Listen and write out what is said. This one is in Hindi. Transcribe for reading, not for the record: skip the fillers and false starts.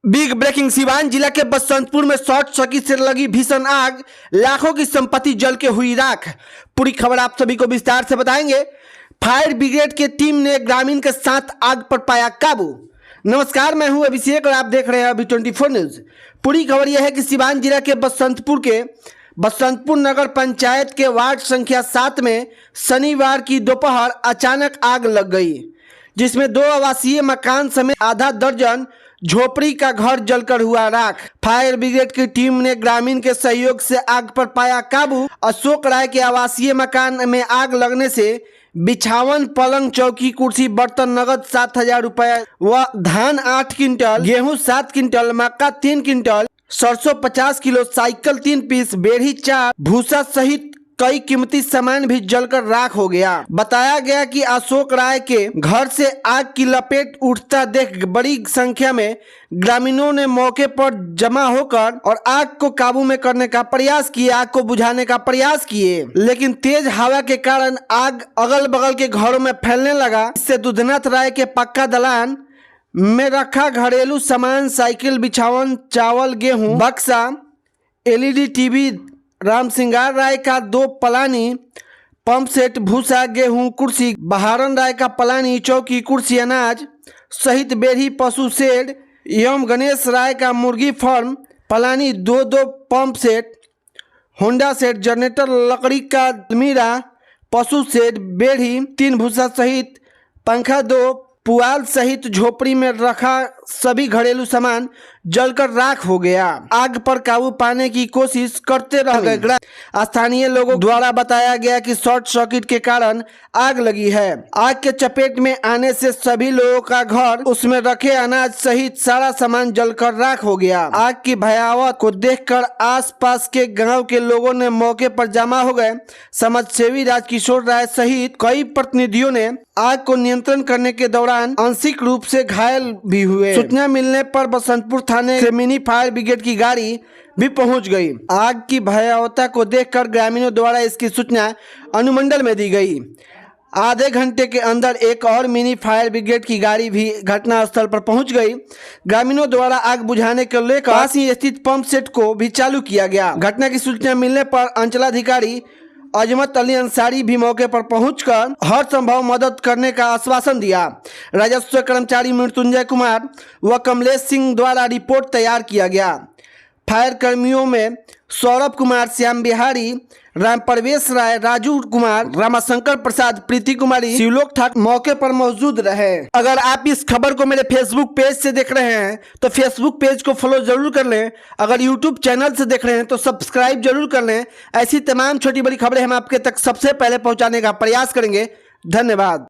Big breaking. सिवान जिला के बसंतपुर में शॉर्ट सर्किट से लगी भीषण आग, लाखों की संपत्ति जल के हुई राख। पूरी खबर आप सभी को विस्तार से बताएंगे। फायर ब्रिगेड की टीम ने ग्रामीण के साथ आग पर पाया काबू। नमस्कार, मैं हूं अभिषेक और आप देख रहे हैं अभी 24 न्यूज। पूरी खबर यह है कि सिवान जिला के बसंतपुर नगर पंचायत के वार्ड संख्या 7 में शनिवार की दोपहर अचानक आग लग गई, जिसमें 2 आवासीय मकान समेत आधा दर्जन झोपड़ी का घर जलकर हुआ राख। फायर ब्रिगेड की टीम ने ग्रामीण के सहयोग से आग पर पाया काबू। अशोक राय के आवासीय मकान में आग लगने से बिछावन, पलंग, चौकी, कुर्सी, बर्तन, नगद 7,000 रुपए व धान 8 क्विंटल, गेहूं 7 क्विंटल, मक्का 3 क्विंटल, सरसों 50 किलो, साइकिल 3 पीस, बेड़ी 4, भूसा सहित कई कीमती सामान भी जलकर राख हो गया। बताया गया कि अशोक राय के घर से आग की लपेट उठता देख बड़ी संख्या में ग्रामीणों ने मौके पर जमा होकर और आग को काबू में करने का प्रयास किए, आग को बुझाने का प्रयास किए, लेकिन तेज हवा के कारण आग अगल बगल के घरों में फैलने लगा। इससे दुधनाथ राय के पक्का दलान में रखा घरेलू सामान, साइकिल, बिछावन, चावल, गेहूं, बक्सा, LED टीवी, राम सिंगार राय का 2 पलानी, पंप सेट, भूसा, गेहूं, कुर्सी, बहारन राय का पलानी, चौकी, कुर्सी, अनाज सहित बेड़ी, पशु शेड एवं गणेश राय का मुर्गी फार्म, पलानी, 2 pump set, Honda set, generator, लकड़ी का अलमीरा, पशु शेड, बेड़ी, 3 भूसा सहित पंखा, 2 पुआल सहित झोपड़ी में रखा सभी घरेलू सामान जलकर राख हो गया। आग पर काबू पाने की कोशिश करते रह गए। स्थानीय लोगों द्वारा बताया गया कि शॉर्ट सर्किट के कारण आग लगी है। आग के चपेट में आने से सभी लोगों का घर, उसमें रखे अनाज सहित सारा सामान जलकर राख हो गया। आग की भयावह को देखकर आसपास के गांव के लोगों ने मौके पर जमा हो गए। समाजसेवी राजकिशोर राय सहित कई प्रतिनिधियों ने आग को नियंत्रण करने के दौरान आंशिक रूप से घायल भी हुए। सूचना मिलने पर बसंतपुर थाने से मिनी फायर ब्रिगेड की गाड़ी भी पहुंच गई। आग की भयावहता को देखकर ग्रामीणों द्वारा इसकी सूचना अनुमंडल में दी गई। आधे घंटे के अंदर एक और मिनी फायर ब्रिगेड की गाड़ी भी घटनास्थल पर पहुंच गई। ग्रामीणों द्वारा आग बुझाने को लेकर पास ही स्थित पंप सेट को भी चालू किया गया। घटना की सूचना मिलने पर अंचलाधिकारी अजमत अली अंसारी भी मौके पर पहुंचकर हर संभव मदद करने का आश्वासन दिया। राजस्व कर्मचारी मृत्युंजय कुमार व कमलेश सिंह द्वारा रिपोर्ट तैयार किया गया। फायर कर्मियों में सौरभ कुमार, श्याम बिहारी, राम प्रवेश राय, राजू कुमार, रामाशंकर प्रसाद, प्रीति कुमारी, शिवलोक ठाकुर मौके पर मौजूद रहे। अगर आप इस खबर को मेरे फेसबुक पेज से देख रहे हैं तो फेसबुक पेज को फॉलो जरूर कर लें। अगर यूट्यूब चैनल से देख रहे हैं तो सब्सक्राइब जरूर कर लें। ऐसी तमाम छोटी बड़ी खबरें हम आपके तक सबसे पहले पहुंचाने का प्रयास करेंगे। धन्यवाद।